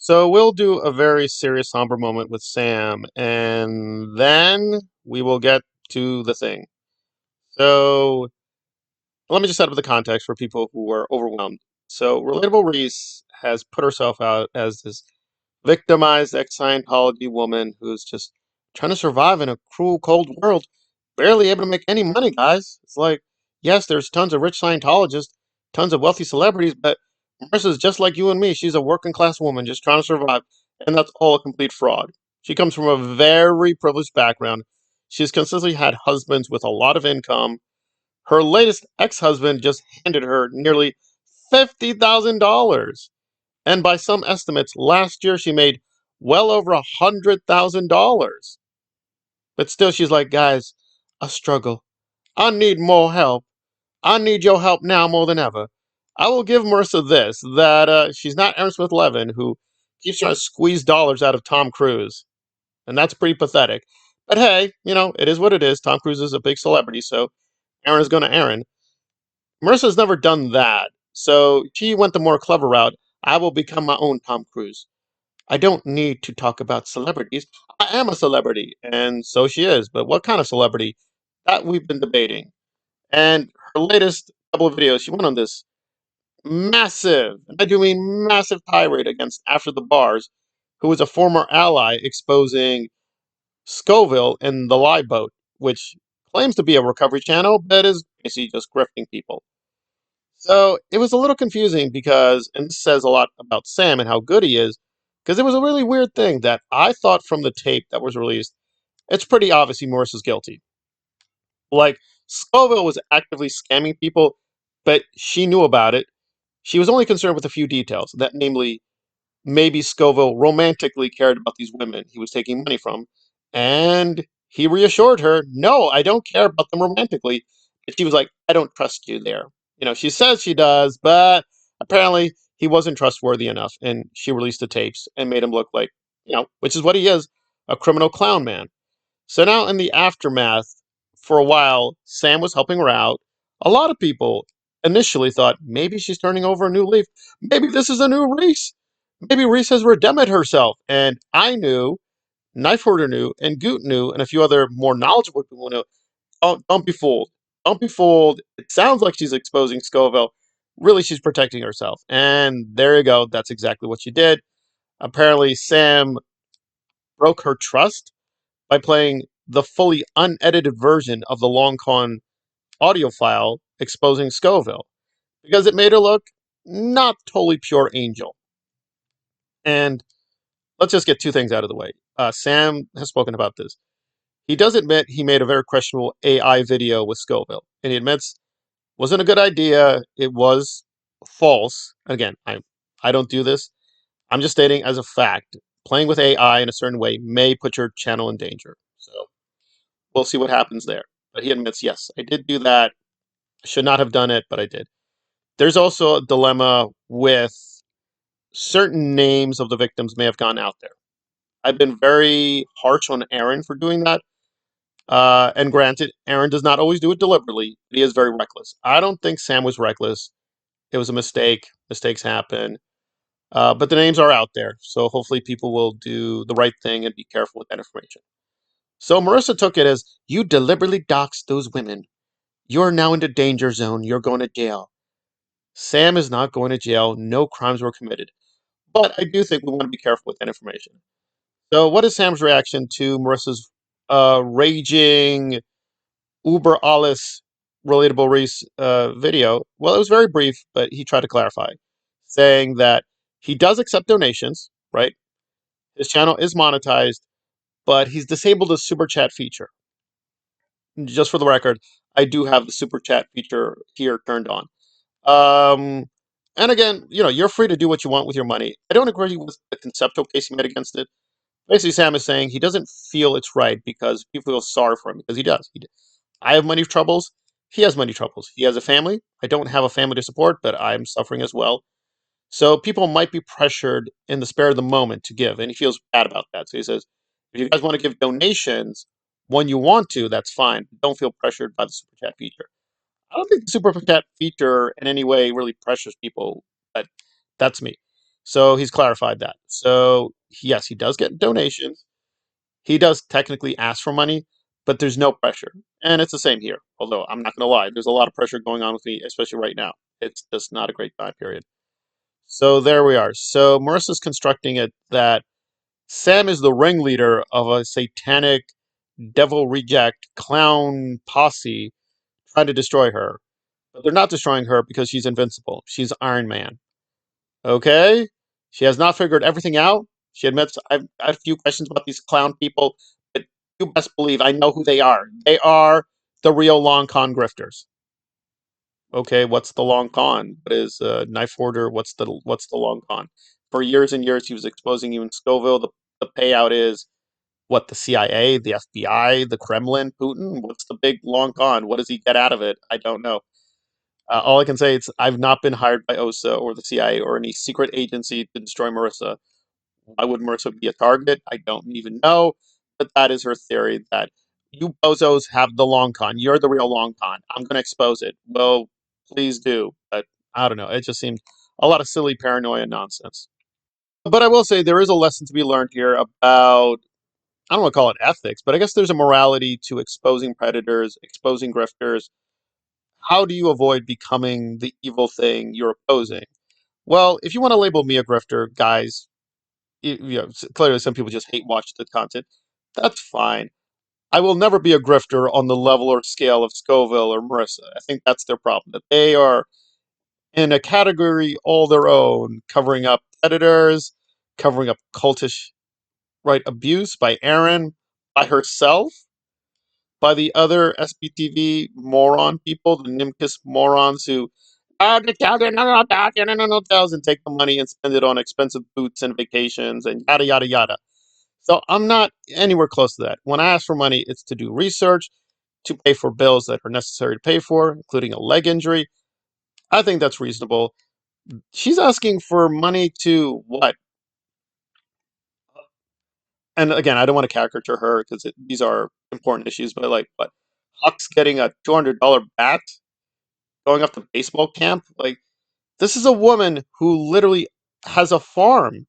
So we'll do a very serious, somber moment with Sam, and then we will get to the thing. So let me just set up the context for people who are overwhelmed. So Relatable Reese has put herself out as this victimized ex-Scientology woman who's just trying to survive in a cruel, cold world, barely able to make any money, guys. It's like, yes, there's tons of rich Scientologists, tons of wealthy celebrities, but Marissa's just like you and me. She's a working class woman just trying to survive, and that's all a complete fraud. She comes from a very privileged background. She's consistently had husbands with a lot of income. Her latest ex-husband just handed her nearly $50,000. And by some estimates, last year she made well over $100,000. But still, she's like, guys, I struggle. I need more help. I need your help now more than ever. I will give Marissa this, that she's not Aaron Smith Levin, who keeps trying to squeeze dollars out of Tom Cruise. And that's pretty pathetic. But hey, it is what it is. Tom Cruise is a big celebrity, so Aaron is going to Aaron. Marissa's never done that. So she went the more clever route. I will become my own Tom Cruise. I don't need to talk about celebrities. I am a celebrity, and so she is. But what kind of celebrity? That we've been debating. And her latest couple of videos, she went on this massive, and I do mean massive tirade against After the Bars, who was a former ally exposing Scoville in The Lie Boat, which claims to be a recovery channel, but is basically just grifting people. So it was a little confusing because, and this says a lot about Sam and how good he is, because it was a really weird thing that I thought from the tape that was released, it's pretty obvious Morris is guilty. Like, Scoville was actively scamming people, but she knew about it. She was only concerned with a few details, that namely, maybe Scoville romantically cared about these women he was taking money from, and he reassured her, no, I don't care about them romantically. And she was like, I don't trust you there. She says she does, but apparently he wasn't trustworthy enough, and she released the tapes and made him look like, which is what he is, a criminal clown man. So now in the aftermath, for a while, Sam was helping her out. A lot of people initially thought maybe she's turning over a new leaf. Maybe this is a new Reese. Maybe Reese has redeemed herself. And I knew, Knife Hoarder knew, and Goot knew, and a few other more knowledgeable people knew. Don't be fooled. Don't be fooled. It sounds like she's exposing Scoville. Really, she's protecting herself. And there you go. That's exactly what she did. Apparently, Sam broke her trust by playing the fully unedited version of the long con audio file exposing Scoville because it made her look not totally pure angel. And let's just get two things out of the way. Sam has spoken about this. He does admit he made a very questionable AI video with Scoville, and he admits wasn't a good idea. It was false. Again, I don't do this. I'm just stating as a fact. Playing with AI in a certain way may put your channel in danger. So we'll see what happens there. But he admits, yes, I did do that. I should not have done it, but I did. There's also a dilemma with certain names of the victims may have gone out there. I've been very harsh on Aaron for doing that. And granted, Aaron does not always do it deliberately. He is very reckless. I don't think Sam was reckless. It was a mistake. Mistakes happen. But the names are out there. So hopefully people will do the right thing and be careful with that information. So Marissa took it as, you deliberately doxed those women. You're now in the danger zone. You're going to jail. Sam is not going to jail. No crimes were committed. But I do think we want to be careful with that information. So what is Sam's reaction to Marissa's raging Uber alles Relatable Reese video? Well, it was very brief, but he tried to clarify, saying that he does accept donations, right? His channel is monetized, but he's disabled the super chat feature. Just for the record, I do have the super chat feature here turned on. Um, and again, you're free to do what you want with your money. I don't agree with the conceptual case he made against it. Basically, Sam is saying he doesn't feel it's right because people feel sorry for him because he does. I have money troubles. He has money troubles. He has a family. I don't have a family to support, but I'm suffering as well. So people might be pressured in the spare of the moment to give, and he feels bad about that. So he says, if you guys want to give donations when you want to, that's fine. Don't feel pressured by the super chat feature. I don't think the super chat feature in any way really pressures people, but that's me. So he's clarified that. So yes, he does get donations. He does technically ask for money, but there's no pressure. And it's the same here. Although I'm not going to lie, there's a lot of pressure going on with me, especially right now. It's just not a great time period. So there we are. So Marissa's constructing it that Sam is the ringleader of a satanic devil reject clown posse trying to destroy her. But they're not destroying her because she's invincible. She's Iron Man. Okay? She has not figured everything out. She admits, I have a few questions about these clown people, but you best believe I know who they are. They are the real long con grifters. Okay, what's the long con? What is knife hoarder? What's the long con? For years and years, he was exposing you in Scoville. The payout is what, the CIA, the FBI, the Kremlin, Putin. What's the big long con? What does he get out of it? I don't know. All I can say is I've not been hired by OSA or the CIA or any secret agency to destroy Marissa. Why would Marissa be a target? I don't even know. But that is her theory that you bozos have the long con. You're the real long con. I'm going to expose it. Well, please do. But I don't know. It just seems a lot of silly paranoia nonsense. But I will say there is a lesson to be learned here about, I don't want to call it ethics, but I guess there's a morality to exposing predators, exposing grifters. How do you avoid becoming the evil thing you're opposing? Well, if you want to label me a grifter, guys, clearly some people just hate watch the content. That's fine. I will never be a grifter on the level or scale of Scoville or Marissa. I think that's their problem. That they are in a category all their own, covering up predators, covering up cultish right abuse by Aaron, by herself, by the other SBTV moron people, the Nimkus morons who hotels and take the money and spend it on expensive boots and vacations and yada yada yada. So I'm not anywhere close to that. When I ask for money, it's to do research, to pay for bills that are necessary to pay for, including a leg injury. I think that's reasonable. She's asking for money to what? And again, I don't want to caricature her because these are important issues, but like, what? Huck's getting a $200 bat going off to baseball camp? Like, this is a woman who literally has a farm.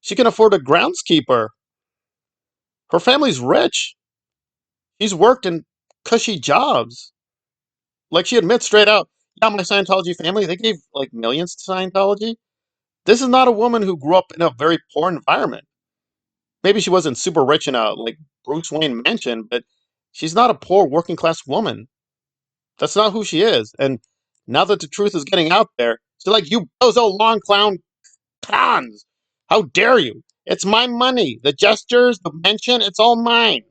She can afford a groundskeeper. Her family's rich. She's worked in cushy jobs. Like she admits straight out, yeah, my Scientology family, they gave like millions to Scientology. This is not a woman who grew up in a very poor environment. Maybe she wasn't super rich in a like Bruce Wayne mansion, but she's not a poor working class woman. That's not who she is. And now that the truth is getting out there, she's like, you bozo long clown cons. How dare you? It's my money. The gestures, the mention, it's all mine.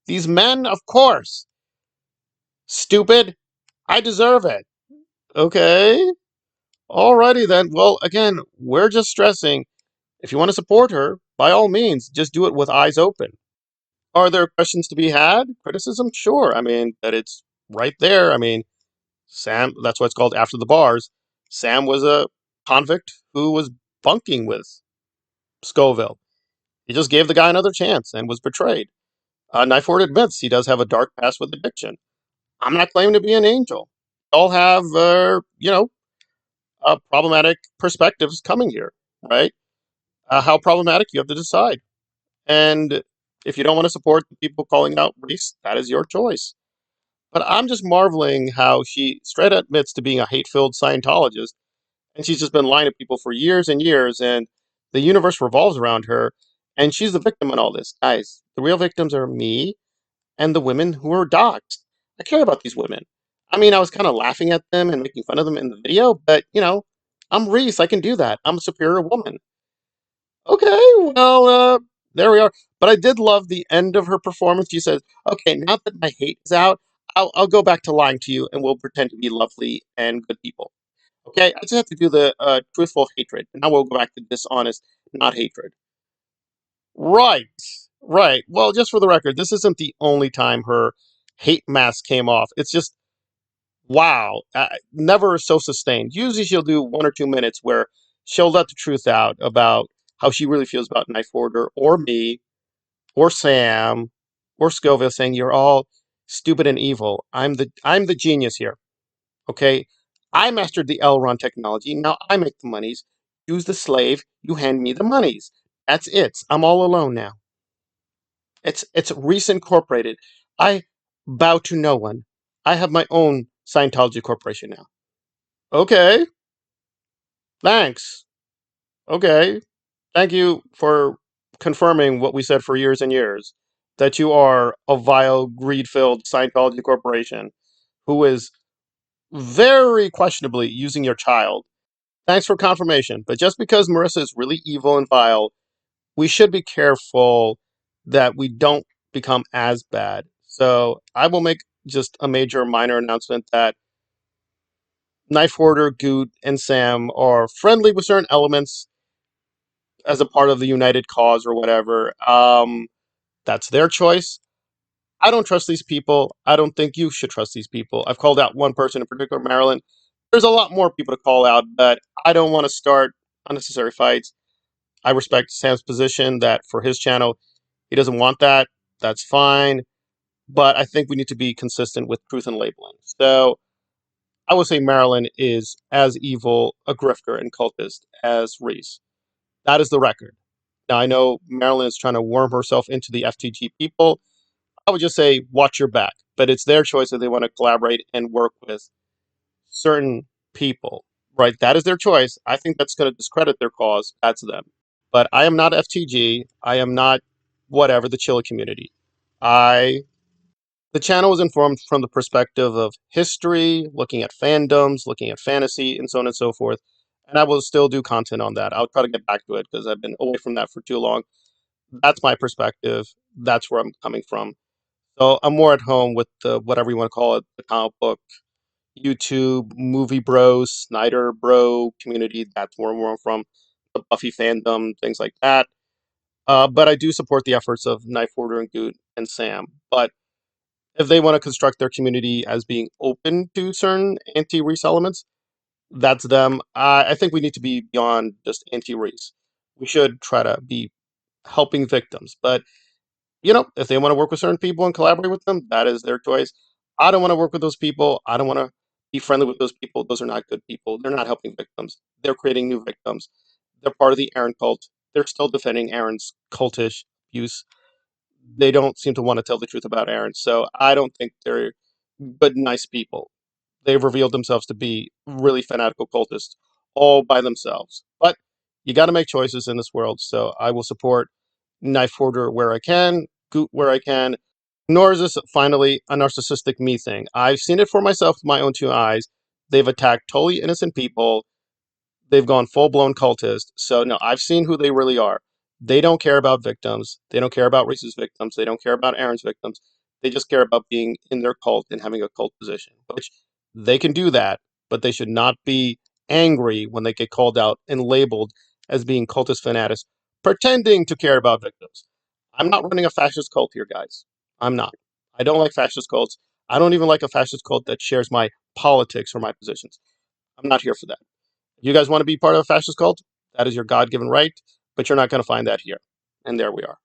These men, of course. Stupid. I deserve it. Okay. Alrighty then. Well, again, we're just stressing if you want to support her, by all means, just do it with eyes open. Are there questions to be had? Criticism? Sure. I mean, that it's right there. I mean, Sam, that's why it's called After the Bars. Sam was a convict who was bunking with Scoville. He just gave the guy another chance and was betrayed. Knifeford admits he does have a dark past with addiction. I'm not claiming to be an angel. All have, problematic perspectives coming here, right? How problematic you have to decide. And if you don't want to support the people calling out Reese, that is your choice. But I'm just marveling how she straight admits to being a hate filled Scientologist, and she's just been lying to people for years and years, and the universe revolves around her, and she's the victim in all this. Guys, the real victims are me and the women who are doxxed. I care about these women. I mean, I was kind of laughing at them and making fun of them in the video, but I'm Reese. I can do that. I'm a superior woman. Okay, well, there we are. But I did love the end of her performance. She says, "Okay, now that my hate is out, I'll go back to lying to you, and we'll pretend to be lovely and good people." Okay, I just have to do the truthful hatred, and now we'll go back to dishonest, not hatred. Right, right. Well, just for the record, this isn't the only time her hate mask came off. It's just wow, never so sustained. Usually she'll do 1 or 2 minutes where she'll let the truth out about how she really feels about Knife Order or me or Sam or Scoville saying you're all stupid and evil. I'm the genius here. Okay? I mastered the Elron technology. Now I make the monies. use the slave, you hand me the monies. That's it. I'm all alone now. It's Reese Incorporated. I bow to no one. I have my own Scientology corporation now. Okay, thanks. Okay, thank you for confirming what we said for years and years, that you are a vile, greed-filled Scientology corporation who is very questionably using your child. Thanks for confirmation. But just because Marissa is really evil and vile, we should be careful that we don't become as bad. So I will make just a major minor announcement that Knife Hoarder, Goot, and Sam are friendly with certain elements as a part of the United Cause or whatever. That's their choice. I don't trust these people. I don't think you should trust these people. I've called out one person in particular, Marilyn. There's a lot more people to call out, but I don't want to start unnecessary fights. I respect Sam's position that for his channel, he doesn't want that. That's fine. But I think we need to be consistent with truth and labeling. So I would say Marilyn is as evil a grifter and cultist as Reese. That is the record. Now, I know Marilyn is trying to worm herself into the FTG people. I would just say watch your back. But it's their choice if they want to collaborate and work with certain people, right? That is their choice. I think that's going to discredit their cause. That's them. But I am not FTG. I am not whatever, the Chilla community. I The channel is informed from the perspective of history, looking at fandoms, looking at fantasy, and so on and so forth. And I will still do content on that. I'll try to get back to it because I've been away from that for too long. That's my perspective. That's where I'm coming from. So I'm more at home with the whatever you want to call it, the comic book, YouTube, movie bros, Snyder bro community. That's where I'm from. The Buffy fandom, things like that. But I do support the efforts of Knife Order and Goot and Sam. But if they want to construct their community as being open to certain anti-Reese elements, that's them. I think we need to be beyond just anti-Reese. We should try to be helping victims. But, if they want to work with certain people and collaborate with them, that is their choice. I don't want to work with those people. I don't want to be friendly with those people. Those are not good people. They're not helping victims. They're creating new victims. They're part of the Aaron cult. They're still defending Aaron's cultish abuse. They don't seem to want to tell the truth about Aaron. So I don't think they're but nice people. They've revealed themselves to be really fanatical cultists all by themselves. But you got to make choices in this world. So I will support Knife Hoarder where I can, Goot where I can. Nor is this finally a narcissistic me thing. I've seen it for myself with my own two eyes. They've attacked totally innocent people. They've gone full blown cultist. So no, I've seen who they really are. They don't care about victims. They don't care about Reese's victims. They don't care about Aaron's victims. They just care about being in their cult and having a cult position, which they can do that, but they should not be angry when they get called out and labeled as being cultist fanatics, pretending to care about victims. I'm not running a fascist cult here, guys. I'm not. I don't like fascist cults. I don't even like a fascist cult that shares my politics or my positions. I'm not here for that. If you guys want to be part of a fascist cult, that is your God given right, but you're not going to find that here. And there we are.